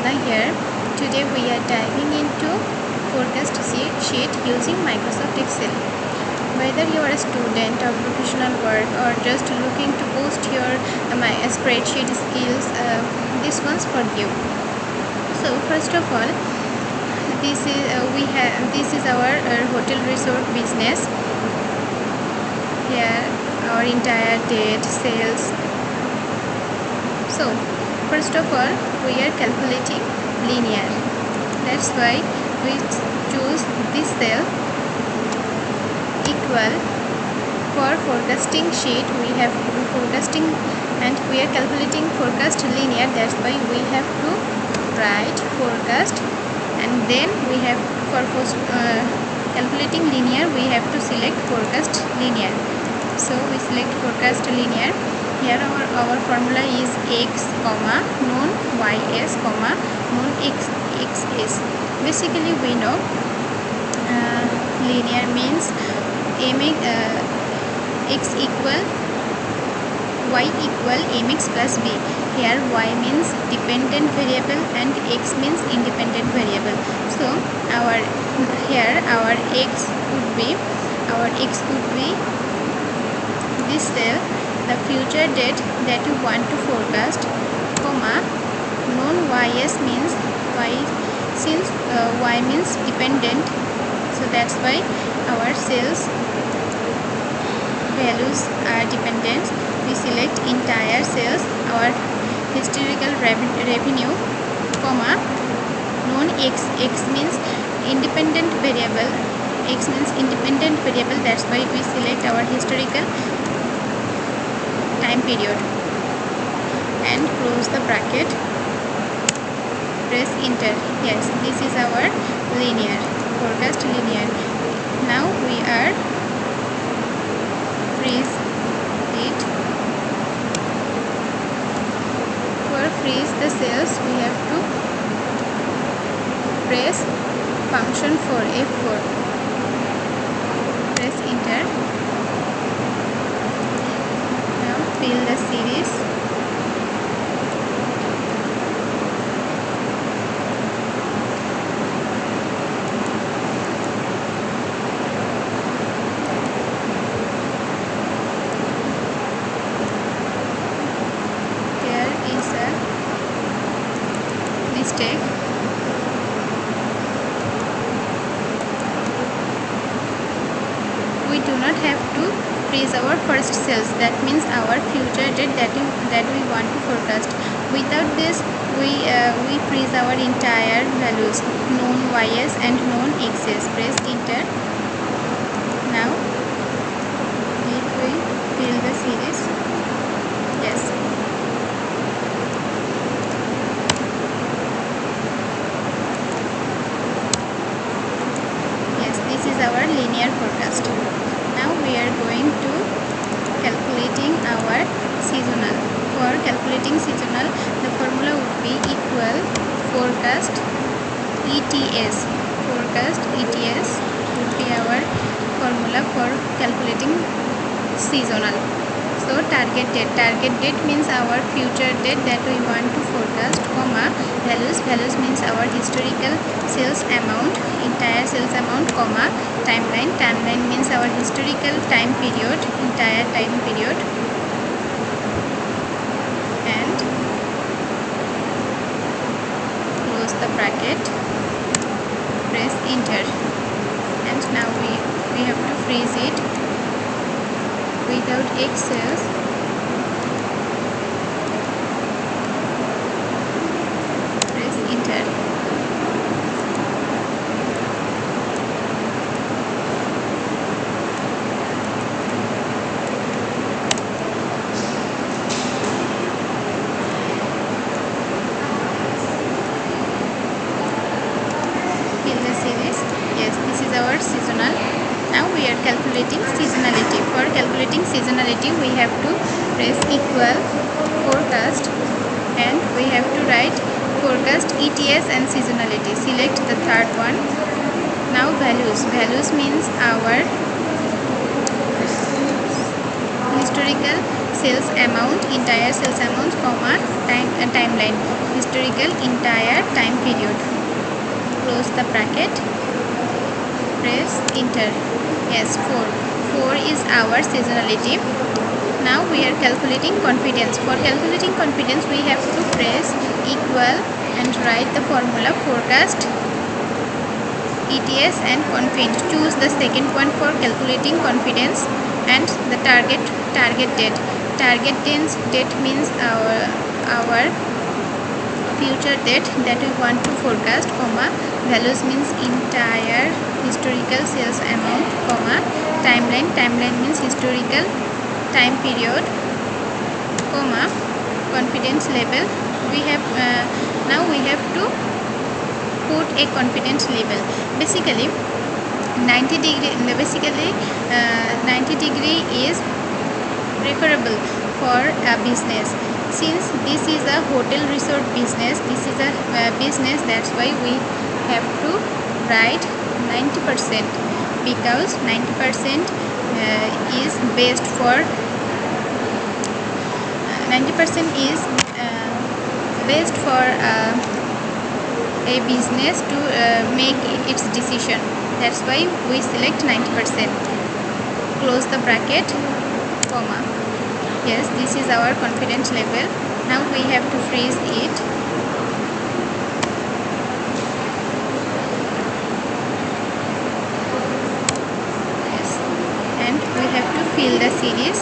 Sana here. Today we are diving into forecast sheet using Microsoft Excel. Whether you are a student or professional work or just looking to boost your spreadsheet skills, this one's for you. So first of all, this is our hotel resort business. Here our entire date, sales. So first of all, we are calculating linear. That's why we choose this cell equal. For forecasting sheet, we have forecasting and we are calculating forecast linear. That's why we have to write forecast, and then we have for calculating linear we have to select forecast linear. So we select forecast linear. Here our formula is x comma known ys comma known xs. Basically we know linear means x equal y equal mx plus b. Here y means dependent variable and x means independent variable. So our x would be this cell, the future date that you want to forecast, comma known ys means y, since y means dependent, so that's why our cells values are dependent. We select entire cells, our historical revenue, comma known x means independent variable, that's why we select our historical time period and close the bracket, press enter. Yes, this is our linear forecast linear. Now we are freeze it. For freeze the cells we have to press function for F4, press enter. Now fill the series. Mistake. We do not have to freeze our first cells, that means our future date that we want to forecast. Without this we freeze our entire values, known ys and known x's. Press enter. Now if we fill the series, yes, this is our linear forecast. Now we are going to calculating our seasonal. For calculating seasonal, the formula would be equal forecast ETS. Forecast ETS would be our formula for calculating seasonal. So target date means our future date that we want to forecast, comma values means our historical sales amount, entire sales amount, comma timeline means our historical time period, entire time period, and close the bracket, press enter. And now we have to freeze it without x cells. Press enter. Fill the series. Yes, this is our seasonal. Now we are calculating seasonality. For calculating seasonality we have to press equal forecast and we have to write forecast ETS and seasonality. Select the third one. Now values means our historical sales amount, entire sales amount, comma, timeline, historical entire time period. Close the bracket, press enter. Yes, 4 is our seasonality. Now we are calculating confidence. For calculating confidence, we have to press equal and write the formula forecast, ETS and confidence. Choose the second one for calculating confidence and the target date. Target date means our future date that we want to forecast, comma, values means entire historical sales amount, comma, timeline means historical time period, comma, confidence level. We have now we have to put a confidence level. Basically 90 degree is preferable for a business. Since this is a hotel resort business, this is a business, that's why we have to write 90%, because 90% is best for 90% is best for a business to make its decision. That's why we select 90%. Close the bracket, comma. Yes, this is our confidence level. Now we have to freeze it. Yes, and we have to fill the series.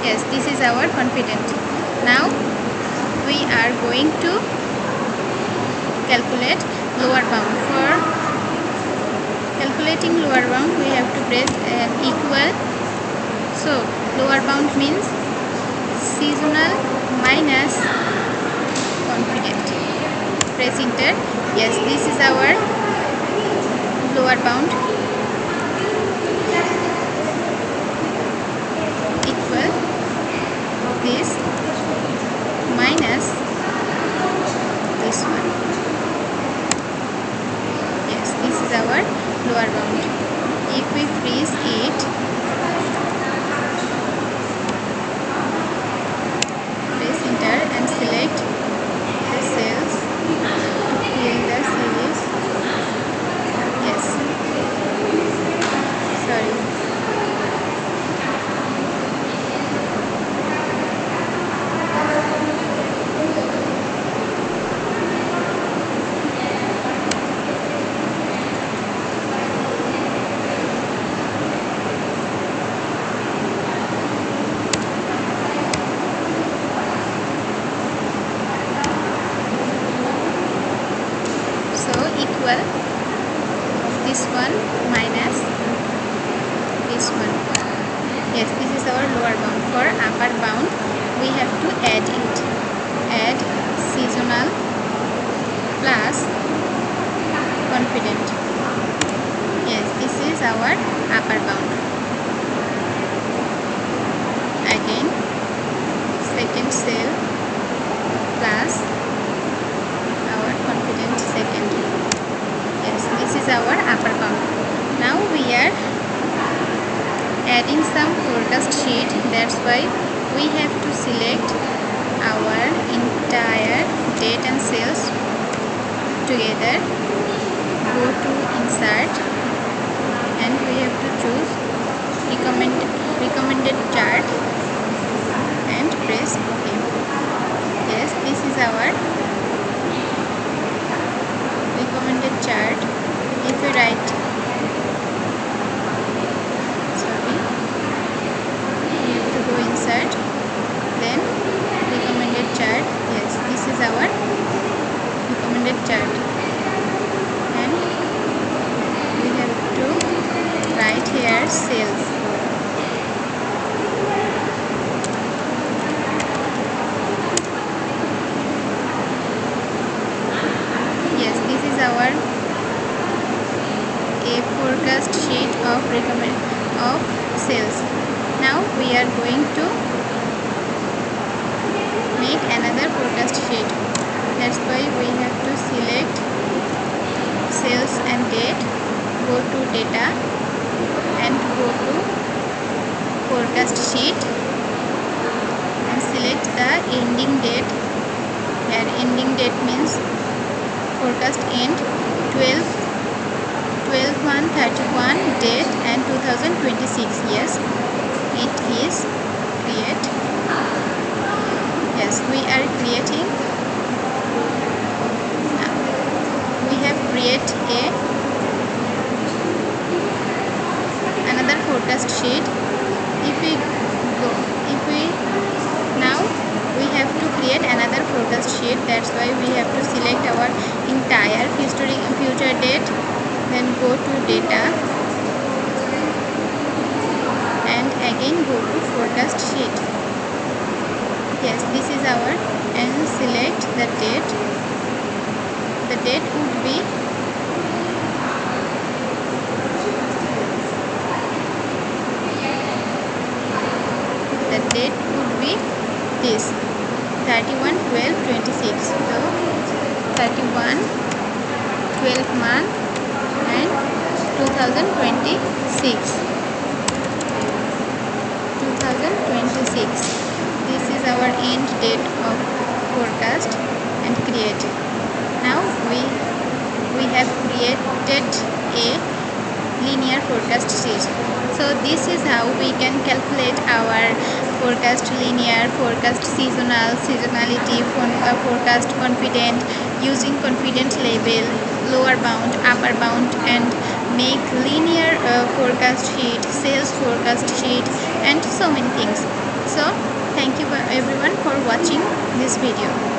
Yes, this is our confidence. Now we are going to calculate lower bound. For calculating lower bound, we have to press equal. So lower bound means seasonal minus confident. Press enter. Yes, this is our lower bound. Equal this minus this one. Yes, this is our lower bound. If we freeze it, press enter and select the cells to fill the series. Yes, sorry. Equal this one minus this one. Yes, this is our lower bound. For upper bound, we have to add it. Add seasonal plus confident. Yes, this is our upper bound. Again, second cell plus our confident second. Yes, this is our upper bound. Now we are adding some forecast sheet. That's why we have to select our entire date and sales together. Go to insert and we have to choose recommended chart and press OK. Yes, this is our recommended chart. If we write, sorry, we have to go insert, then recommended chart. Yes, this is our recommended chart, and we have to write here sales. Yes, this is our a forecast sheet of sales. Now we are going to make another forecast sheet. That's why we have to select sales and date, go to data and go to sheet and select the ending date. Here ending date means forecast end 12/1/31 date and 2026. Yes, it is create. Yes, we are creating. We have create another forecast sheet. If we now we have to create another forecast sheet. That's why we have to select our entire future date, then go to data and again go to forecast sheet. Yes, this is our, and select the date. The date would be this 31/12/26. So 31/12 month and 2026. This is our end date of forecast and create. Now we have created a linear forecast sheet. So this is how we can calculate our forecast linear, forecast seasonal, seasonality, forecast confident, using confident label, lower bound, upper bound, and make linear forecast sheet, sales forecast sheet, and so many things. So thank you everyone for watching this video.